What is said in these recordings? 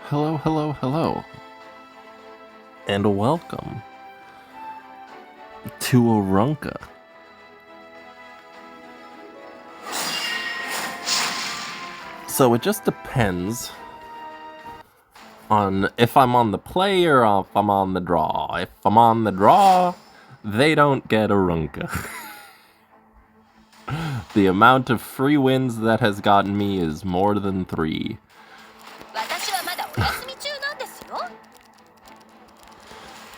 Hello, hello, hello. And welcome to Arunka. So it just depends on if I'm on the play or if I'm on the draw. If I'm on the draw, they don't get Arunka. The amount of free wins that has gotten me is more than 3.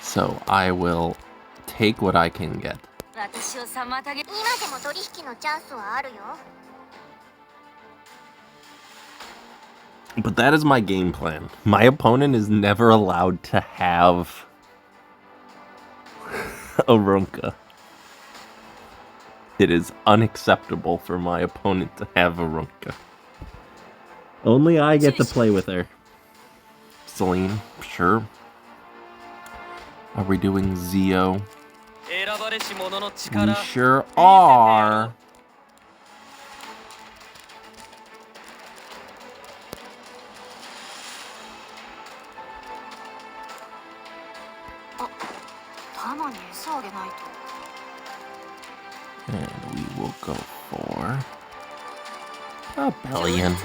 So I will take what I can get. But that is my game plan. My opponent is never allowed to have Arunka. It is unacceptable for my opponent to have Arunka. Only I get to play with her. Celine, sure. Are we doing Zio? We sure are. And we will go for a Bellion.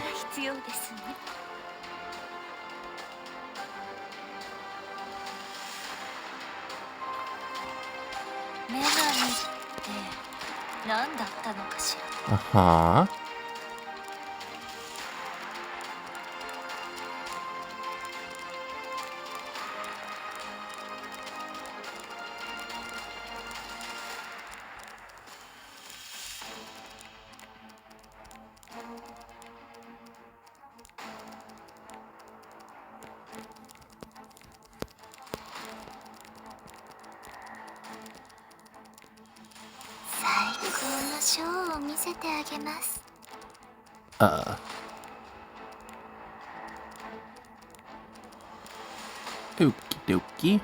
Uh-huh. Okie dokie.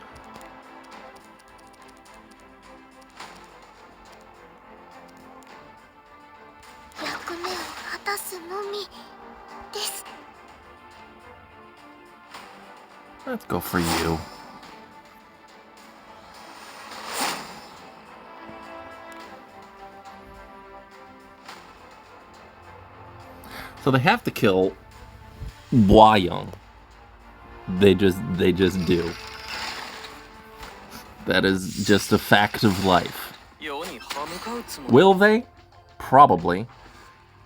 Let's go for you. So they have to kill Young. They just do. That is just a fact of life. Will they? Probably.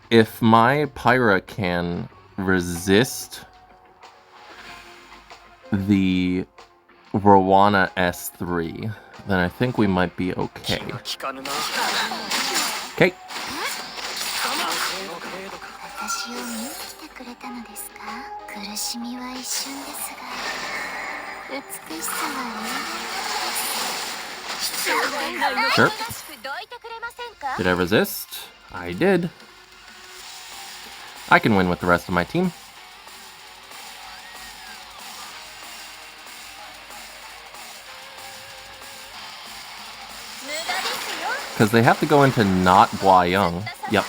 If my Pyra can resist the Rowana S3, then I think we might be okay. Okay. Sure. Did I resist? I did. I can win with the rest of my team. Because they have to go into not Young. Yep.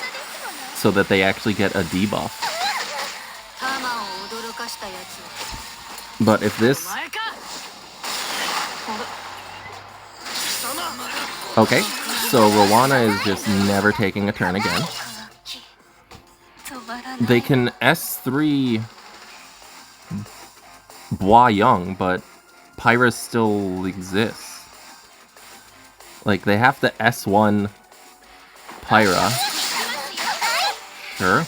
So that they actually get a debuff. But if this... Okay, so Rowana is just never taking a turn again. They can S3 Young, but Pyra still exists. Like, they have to S1 Pyra. Sure.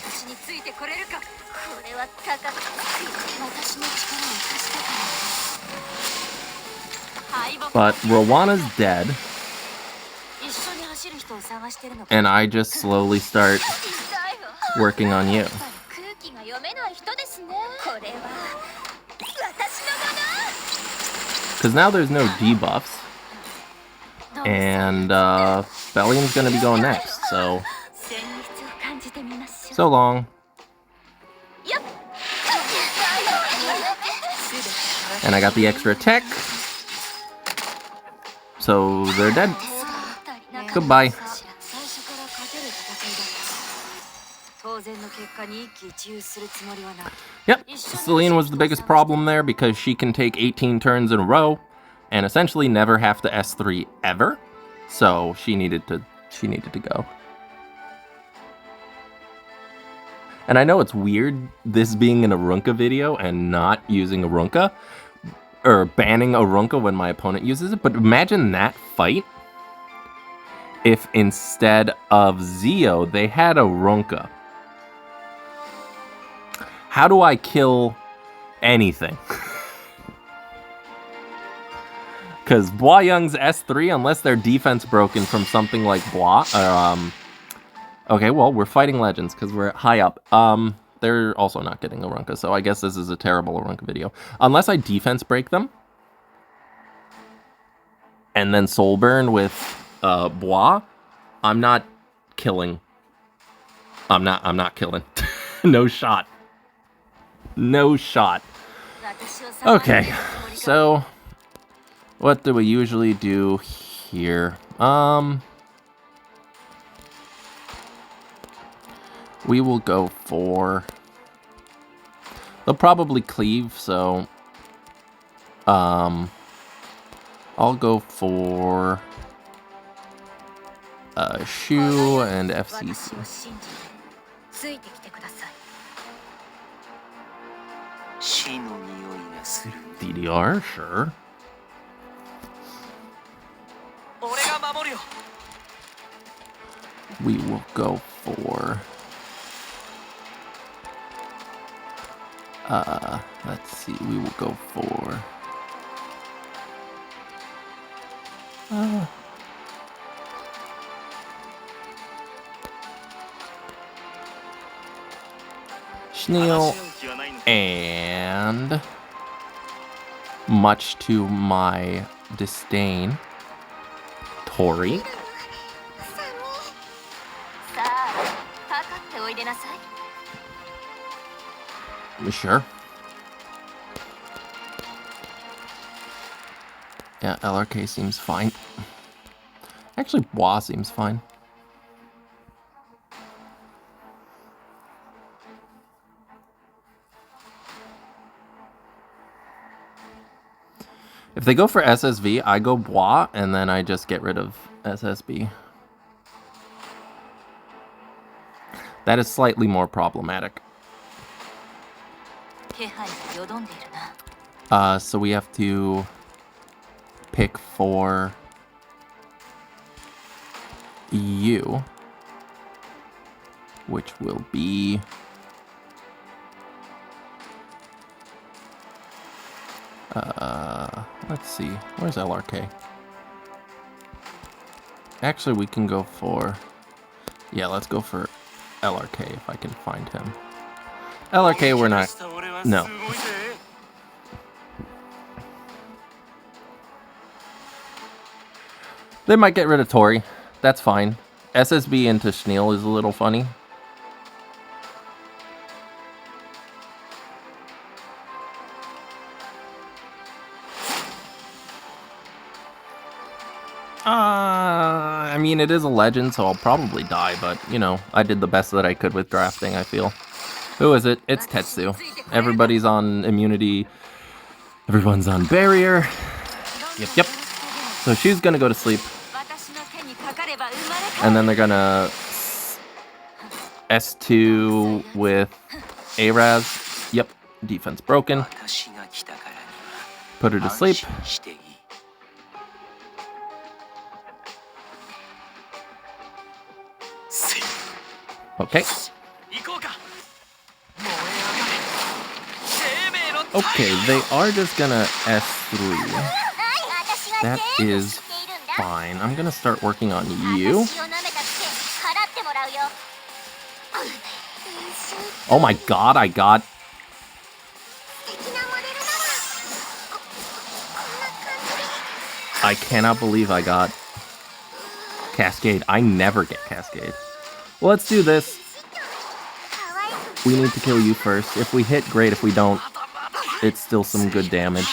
But Rowana's dead. And I just slowly start working on you. Because now there's no debuffs. And Bellion's gonna be going next, so... So long. And I got the extra attack. So they're dead. Goodbye. Yep, Celine was the biggest problem there because she can take 18 turns in a row and essentially never have to S3 ever. So she needed to go. And I know it's weird this being an Arunca video and not using Arunca, or banning Arunca when my opponent uses it, but imagine that fight if instead of Zeo, they had Arunca. How do I kill anything? Because Bois Young's S3, unless their defense broken from something like Bois, okay, well, we're fighting legends because we're high up. They're also not getting Arunca, so I guess this is a terrible Arunca video. Unless I defense break them, and then soul burn with Bois, I'm not killing. I'm not killing. No shot. No shot. Okay, so what do we usually do here? We will go for... They'll probably cleave, so... I'll go for... Shu and FCC. DDR, sure. We will go for... let's see, we will go for... Schneel, and much to my disdain, Tori. Sure. Yeah, LRK seems fine. Actually, Bois seems fine. If they go for SSV, I go Bois, and then I just get rid of SSB. That is slightly more problematic. So we have to pick for you, which will be... let's see, where's LRK? Actually, we can go for... Yeah, let's go for LRK if I can find him. LRK, we're not... No. They might get rid of Tori. That's fine. SSB into Schneel is a little funny. I mean, it is a legend, so I'll probably die, but, you know, I did the best that I could with drafting, I feel. Who is it? It's Tetsu. Everybody's on immunity. Everyone's on barrier. Yep. So she's gonna go to sleep. And then they're gonna S2 with Araz. Yep, defense broken. Put her to sleep. Okay. Okay, they are just gonna S3. That is fine. I'm gonna start working on you. Oh my god, I got... I cannot believe I got Cascade. I never get Cascade. Well, let's do this. We need to kill you first. If we hit, great. If we don't, it's still some good damage.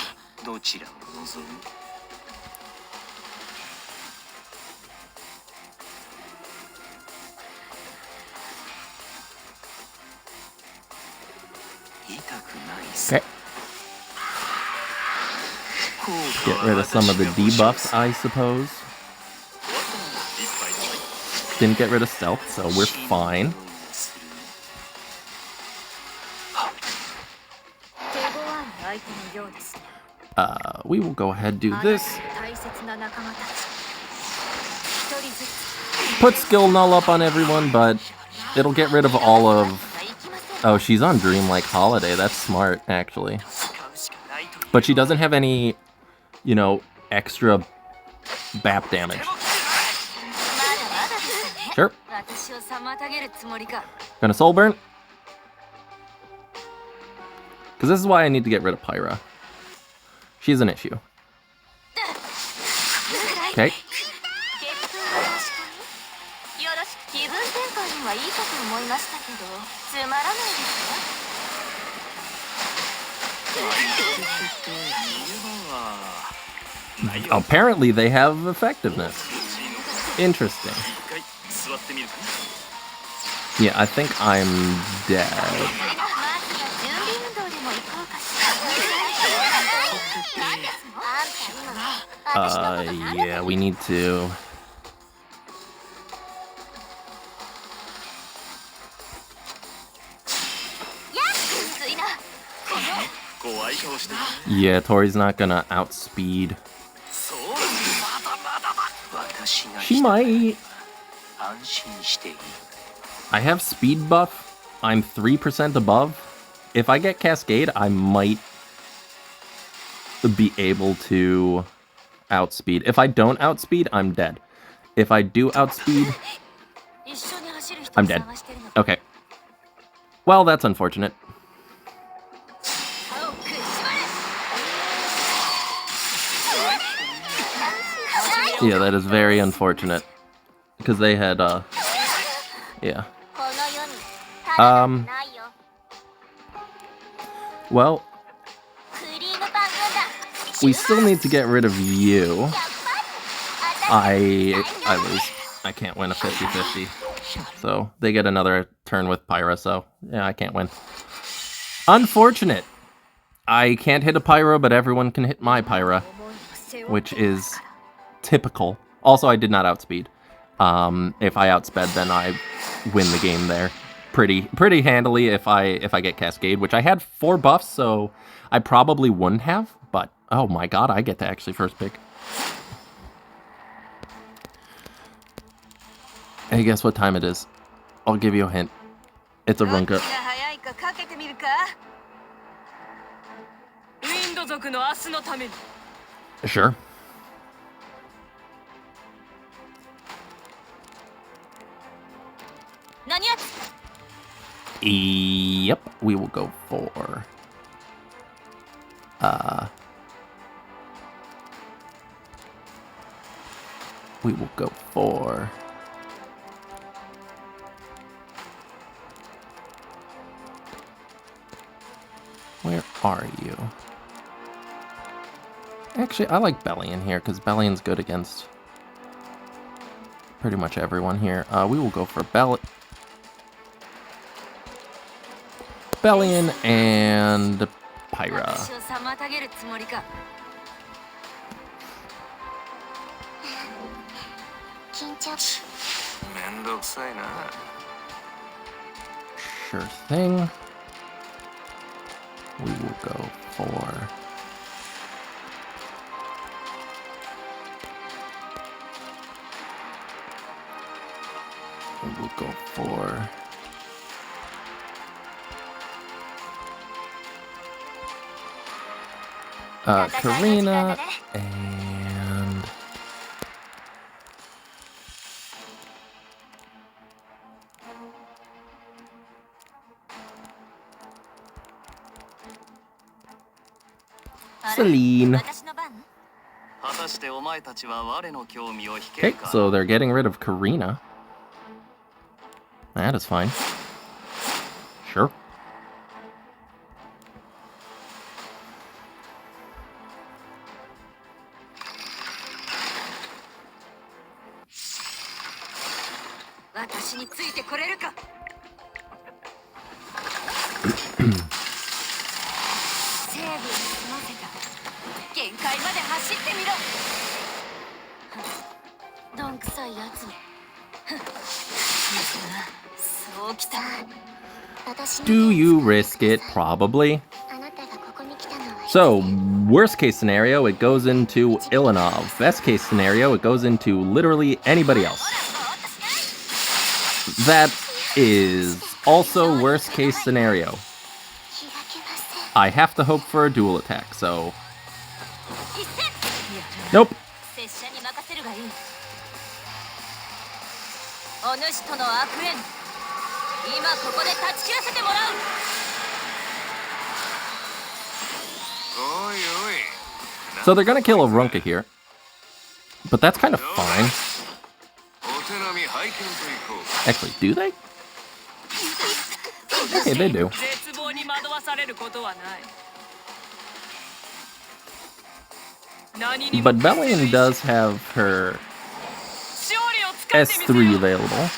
Okay. Get rid of some of the debuffs, I suppose. Didn't get rid of stealth, so we're fine. We will go ahead and do this. Put skill null up on everyone, but it'll get rid of all of... Oh, she's on Dreamlike Holiday. That's smart, actually. But she doesn't have any, you know, extra BAP damage. Sure. Gonna Soul Burn. Because this is why I need to get rid of Pyra. She's an issue. Okay. Apparently they have effectiveness. Interesting. Yeah, I think I'm dead. Yeah, we need to... Yeah, Tori's not gonna outspeed. She might. I have speed buff. I'm 3% above. If I get Cascade, I might be able to outspeed. If I don't outspeed, I'm dead. If I do outspeed, I'm dead. Okay. Well, that's unfortunate. Yeah, that is very unfortunate. Because they had, yeah. Well, we still need to get rid of you. I lose. I can't win a 50-50. So, they get another turn with Pyra, so, yeah, I can't win. Unfortunate! I can't hit a Pyra, but everyone can hit my Pyra. Which is typical. Also, I did not outspeed. If I outsped, then I win the game there. Pretty handily if I get Cascade, which I had 4 buffs, so I probably wouldn't have, but oh my god, I get to actually first pick. Hey, guess what time it is? I'll give you a hint. It's a Runka. Sure. Yep, we will go for... we will go for... Where are you? Actually, I like Bellion here, because Bellion's good against pretty much everyone here. We will go for Bellion and Pyra. Sure thing. We will go for... We'll go for... Karina and... Celine. Okay, so they're getting rid of Karina. That is fine. Sure. Do you risk it? Probably. So, worst case scenario, it goes into Ilanov. Best case scenario, it goes into literally anybody else. That is also worst case scenario. I have to hope for a dual attack, so... Nope. So they're gonna kill a Runka here. But that's kind of fine. Actually, do they? Okay, they do. But Bellion does have her S3 available.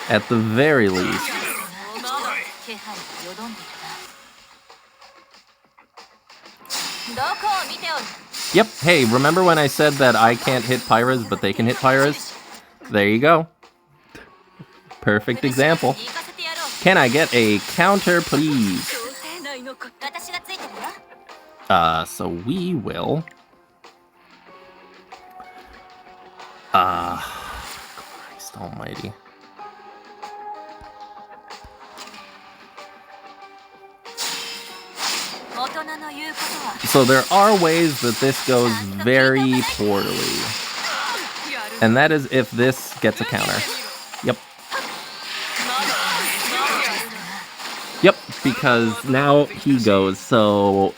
At the very least. Yep, hey, remember when I said that I can't hit Pyras, but they can hit Pyras? There you go. Perfect example. Can I get a counter, please? So we will... Christ almighty. So there are ways that this goes very poorly. And that is if this gets a counter. Yep. Yep, because now he goes, so...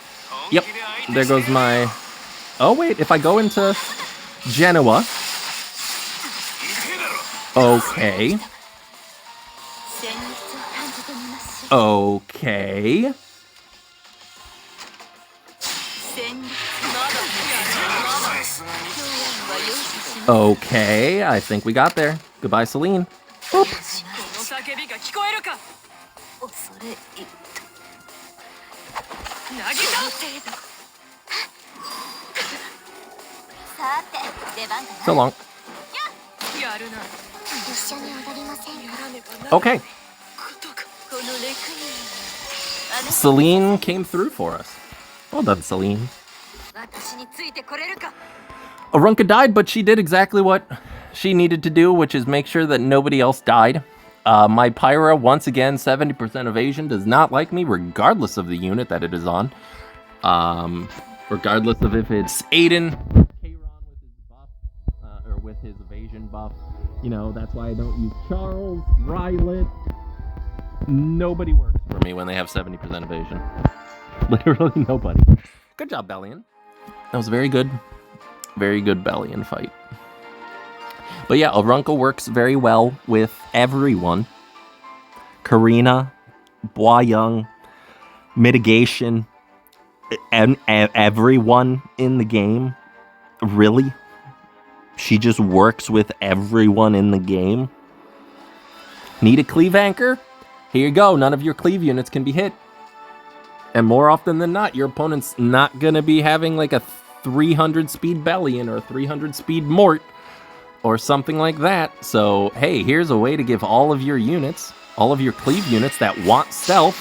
Yep, there goes my... Oh wait, if I go into Genoa... Okay. Okay. Okay, I think we got there. Goodbye, Celine. Boop. So long. Okay. Celine came through for us. Well done, Celine. Arunka died, but she did exactly what she needed to do, which is make sure that nobody else died. My Pyra, once again, 70% evasion, does not like me, regardless of the unit that it is on. Regardless of if it's Aiden, Kayron with his buff, or with his evasion buff. You know, that's why I don't use Charles, Rylet. Nobody works for me when they have 70% evasion. Literally nobody. Good job, Bellion. That was very good. Very good Bellion fight. But yeah, Arunka works very well with everyone. Karina, Boyoung, Mitigation, and everyone in the game. Really? She just works with everyone in the game. Need a cleave anchor? Here you go. None of your cleave units can be hit. And more often than not, your opponent's not going to be having like a 300 speed Bellion or a 300 speed Mort or something like that. So, hey, here's a way to give all of your units, all of your cleave units that want stealth,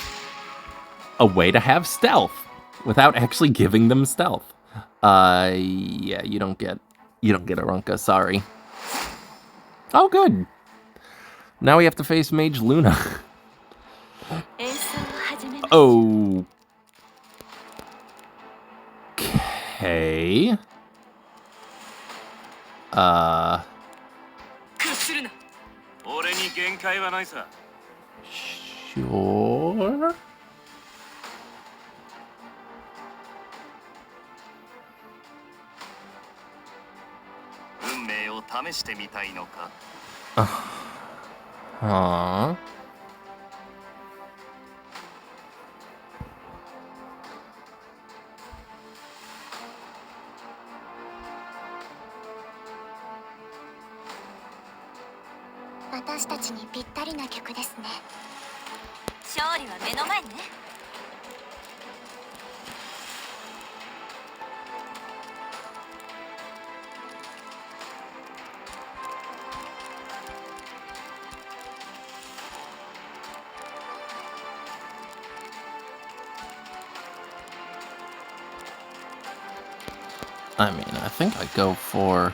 a way to have stealth without actually giving them stealth. Yeah, you don't get Arunka, sorry. Oh, good. Now we have to face Mage Luna. Oh. Okay. Sure. Huh. 私たちにぴったりな曲ですね。勝利は目の前ね。I mean, I think I go for...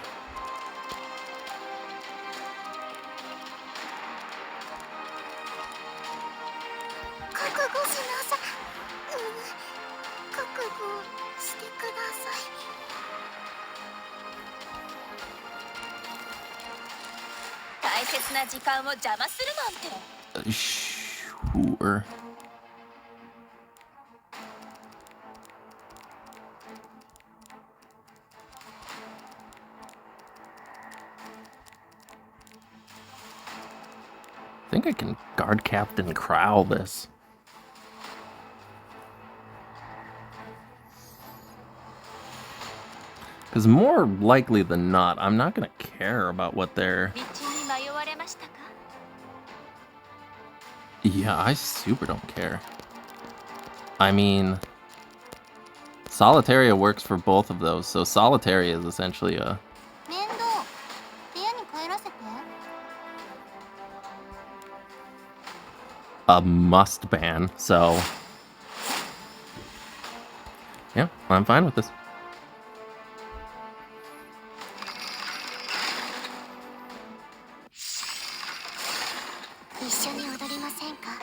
Sure. I think I can guard Captain Crowl this. Because more likely than not, I'm not going to care about what they're... Yeah, I super don't care. I mean, Solitaria works for both of those, so Solitaria is essentially a must ban, so... Yeah, I'm fine with this.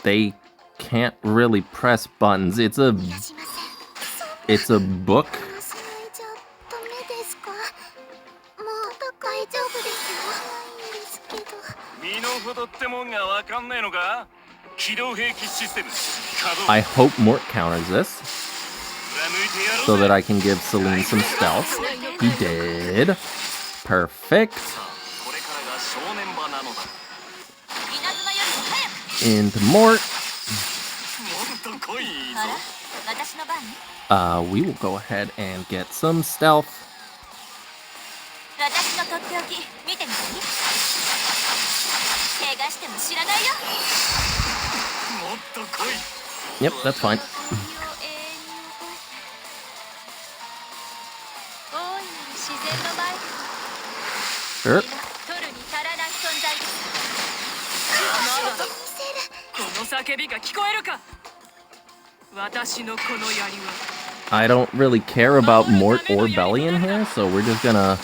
They can't really press buttons. It's a book. I hope Mort counters this so that I can give Celine some stealth. He did. Perfect. Into Mort. We will go ahead and get some stealth. Yep, that's fine. Sure. I don't really care about Mort or Belly in here, so we're just gonna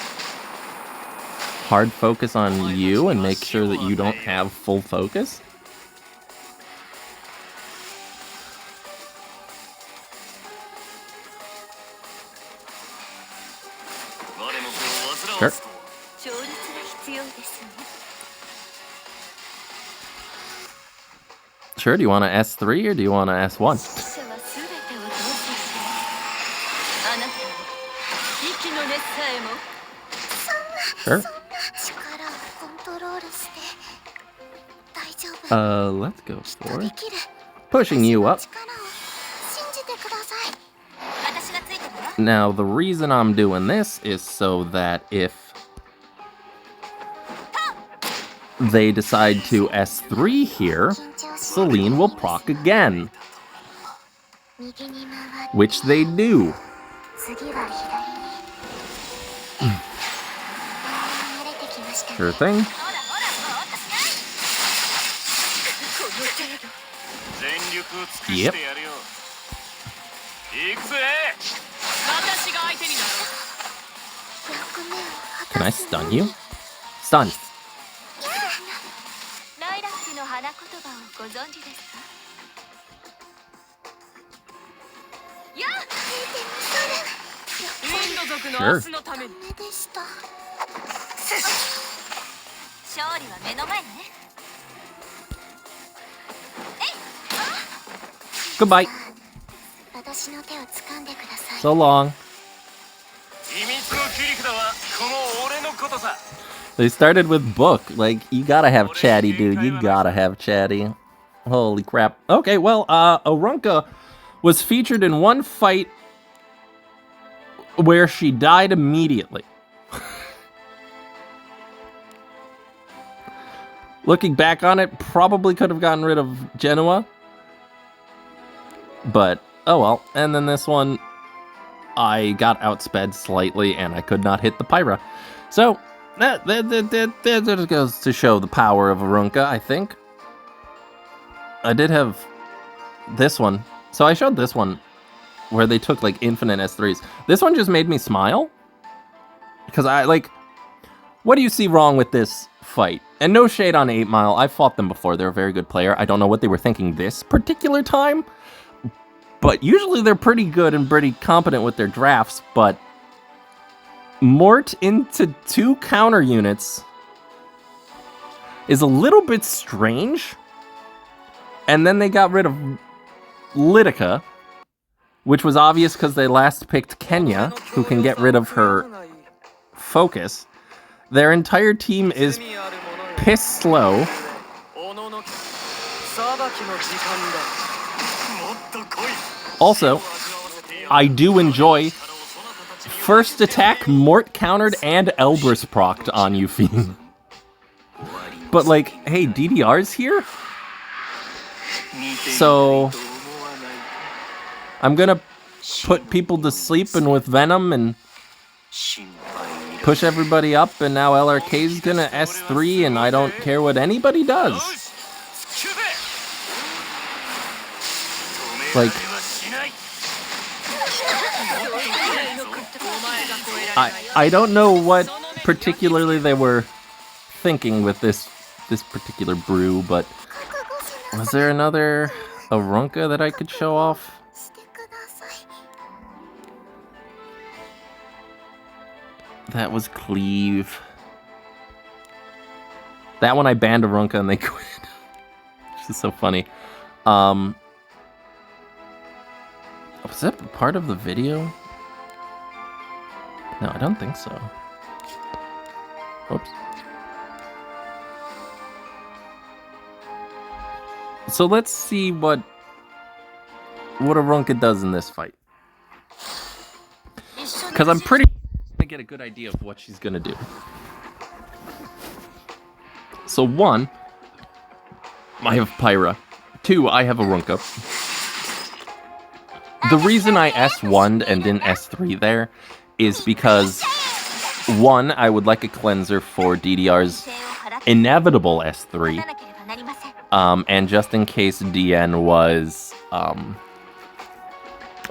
hard focus on you and make sure that you don't have full focus. Sure. Sure, do you want to S3 or do you want to S1? Sure. Let's go for it. Pushing you up. Now, the reason I'm doing this is so that if they decide to S3 here, Celine will proc again. Which they do. Sure thing. Yep. Can I stun you? Stun. Sure. Goodbye. So long. They started with book. Like, you gotta have chatty, dude. You gotta have chatty. Holy crap. Okay, well, Arunka was featured in one fight where she died immediately. Looking back on it, probably could have gotten rid of Genoa. But, oh well. And then this one, I got outsped slightly and I could not hit the Pyra. So, that goes to show the power of Arunca, I think. I did have this one. So I showed this one where they took like infinite S3s. This one just made me smile. Because what do you see wrong with this fight? And no shade on 8 Mile. I've fought them before. They're a very good player. I don't know what they were thinking this particular time. But usually they're pretty good and pretty competent with their drafts. But Mort into 2 counter units is a little bit strange. And then they got rid of Lidica, which was obvious because they last picked Kenya, who can get rid of her focus. Their entire team is piss slow. Also, I do enjoy first attack, Mort countered, and Elbrus procced on Euphine. But like, hey, DDR's here? So I'm gonna put people to sleep and with Venom and push everybody up, and now LRK's gonna S3 and I don't care what anybody does. Like, I don't know what particularly they were thinking with this particular brew, but was there another Arunca that I could show off? That was Cleave. That one I banned Arunca and they quit. Which is so funny. Was that part of the video? No, I don't think so. Whoops. So let's see what Arunca does in this fight. Because I'm pretty to get a good idea of what she's gonna do. So 1, I have Pyra. 2, I have Arunca. The reason I S1'd and didn't S3 there is because 1, I would like a cleanser for DDR's inevitable S3. And just in case DN was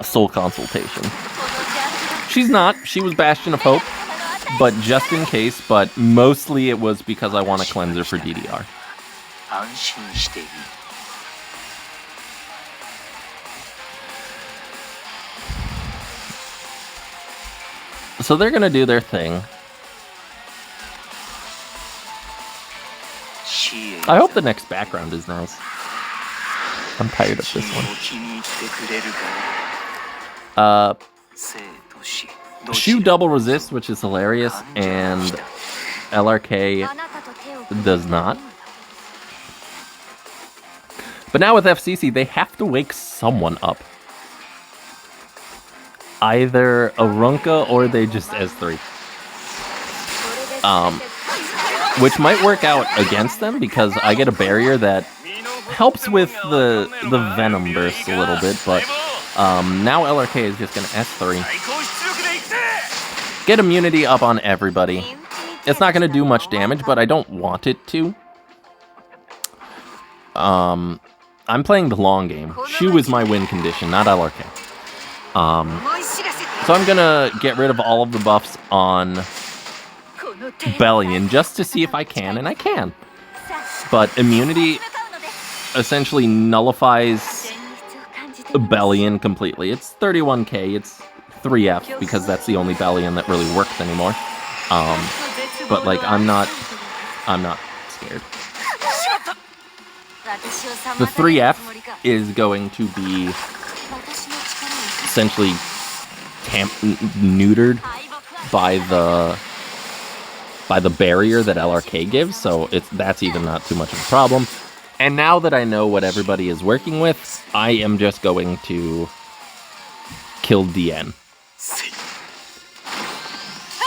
Soul Consultation. She's not. She was Bastion of Hope. But just in case, but mostly it was because I want a cleanser for DDR. So they're gonna do their thing. I hope the next background is nice. I'm tired of this one. Shu double resist, which is hilarious, and LRK does not. But now with FCC, they have to wake someone up. Either Arunca or they just S3. Which might work out against them because I get a barrier that helps with the Venom burst a little bit, but now LRK is just going to S3. Get immunity up on everybody. It's not going to do much damage, but I don't want it to. I'm playing the long game. Shu is my win condition, not LRK. So I'm going to get rid of all of the buffs on Bellion just to see if I can, and I can. But immunity essentially nullifies Bellion completely. It's 31k, it's 3F because that's the only Bellion that really works anymore. But like I'm not scared. The 3F is going to be essentially neutered by the barrier that LRK gives, so that's even not too much of a problem. And now that I know what everybody is working with, I am just going to kill DN.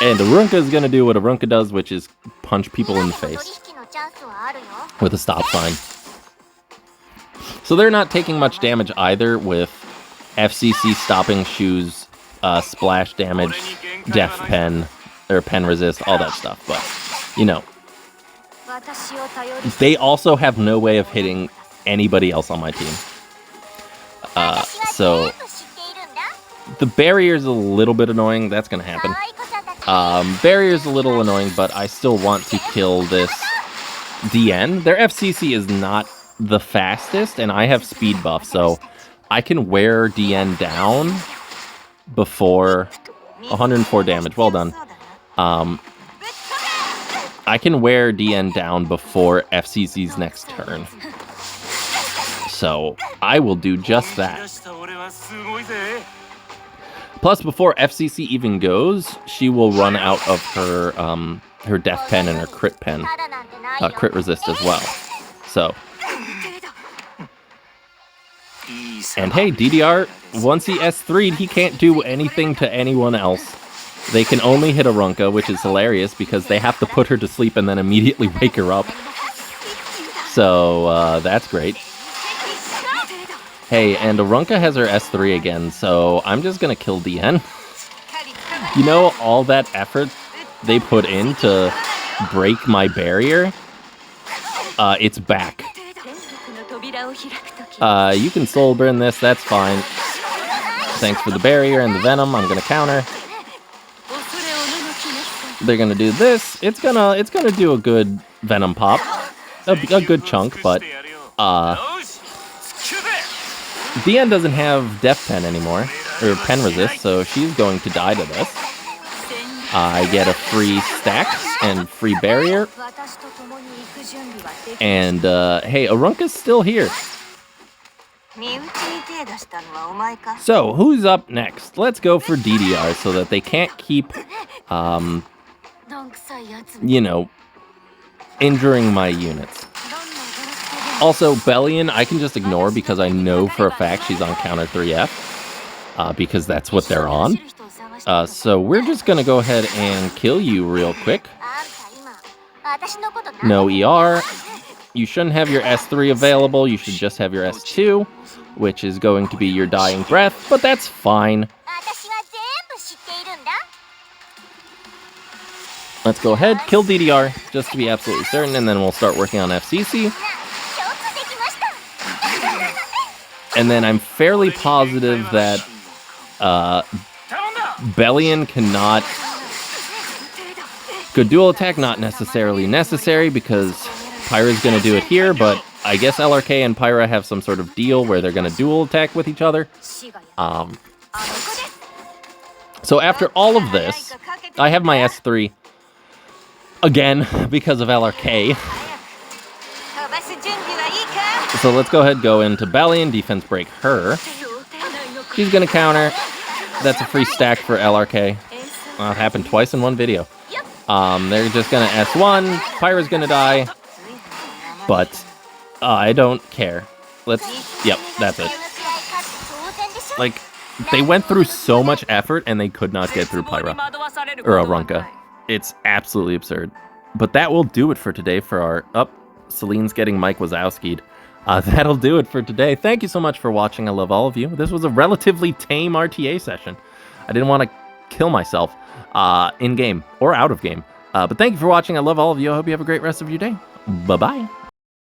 And Arunca is going to do what Arunca does, which is punch people in the face. with a stop sign. So they're not taking much damage either with FCC stopping shoes, splash damage, def pen, or pen resist, all that stuff. But, you know, they also have no way of hitting anybody else on my team. So the barrier's a little bit annoying. That's going to happen. Barrier's a little annoying, but I still want to kill this DN. Their FCC is not the fastest, and I have speed buff, so I can wear DN down before 104 damage. Well done. I can wear DN down before FCC's next turn. So I will do just that. Plus, before FCC even goes, she will run out of her her def pen and her crit pen, crit resist as well. So, and hey, DDR, once he S3'd, he can't do anything to anyone else. They can only hit Arunka, which is hilarious because they have to put her to sleep and then immediately wake her up. So, that's great. Hey, and Arunka has her S3 again, so I'm just gonna kill DN. You know, all that effort they put in to break my barrier, it's back. You can soul burn this, that's fine. Thanks for the barrier and the venom, I'm gonna counter. They're gonna do this, it's gonna do a good venom pop. A good chunk, but, DN doesn't have def pen anymore, or pen resist, so she's going to die to this. I get a free stack and free barrier. And, hey, Arunka's still here. So, who's up next? Let's go for DDR so that they can't keep, you know, injuring my units. Also, Bellion, I can just ignore because I know for a fact she's on counter 3F, because that's what they're on. So we're just going to go ahead and kill you real quick. No ER. You shouldn't have your S3 available, you should just have your S2, which is going to be your dying breath, but that's fine. Let's go ahead, kill DDR, just to be absolutely certain, and then we'll start working on FCC. And then I'm fairly positive that Bellion cannot... Good dual attack, not necessarily necessary, because Pyra's going to do it here, but I guess LRK and Pyra have some sort of deal where they're going to dual attack with each other. So after all of this, I have my S3 again because of LRK. So let's go ahead and go into Bellion, defense break her. She's going to counter. That's a free stack for LRK. It happened twice in one video. They're just going to S1. Pyra's going to die. But I don't care. Yep, that's it. Like, they went through so much effort and they could not get through Pyra. Or Arunka. It's absolutely absurd. But that will do it for today for our... Celine's getting Mike Wazowski'd. That'll do it for today. Thank you so much for watching. I love all of you. This was a relatively tame RTA session. I didn't want to kill myself in-game or out of game. But thank you for watching. I love all of you. I hope you have a great rest of your day. Bye-bye.